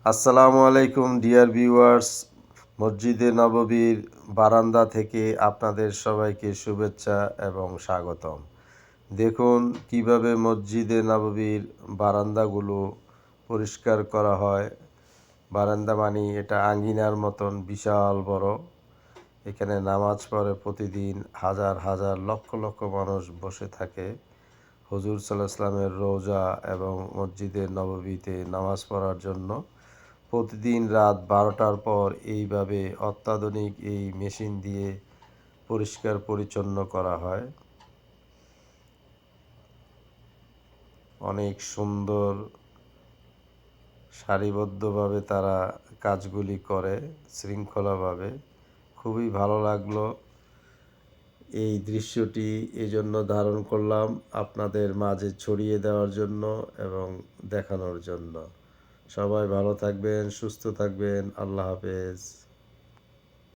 আসসালামু আলাইকুম dear viewers. মসজিদে নববীর বারান্দা থেকে আপনাদের সবাইকে শুভেচ্ছা এবং স্বাগতম। দেখুন কিভাবে মসজিদে নববীর বারান্দাগুলো পরিষ্কার করা হয়। বারান্দা মানে এটা আঙ্গিনার মতন বিশাল বড়। এখানে নামাজ পড়ে প্রতিদিন হাজার হাজার লক্ষ লক্ষ মানুষ বসে থাকে হুজুর সাল্লাল্লাহু আলাইহি ওয়াসাল্লামের রওজা এবং মসজিদে নববীতে নামাজ পড়ার জন্য। প্রতিদিন রাত 12টার পর এইভাবে অত্যাধুনিক এই মেশিন দিয়ে পরিষ্কার পরিচ্ছন্ন করা হয়। অনেক সুন্দর সারিবদ্ধভাবে তারা কাজগুলি করে শৃঙ্খলাভাবে। খুবই ভালো লাগলো এই দৃশ্যটি, এজন্য ধারণ করলাম আপনাদের মাঝে ছড়িয়ে দেওয়ার জন্য এবং দেখানোর জন্য। সবাই ভালো থাকবেন, সুস্থ থাকবেন। আল্লাহ হাফেজ।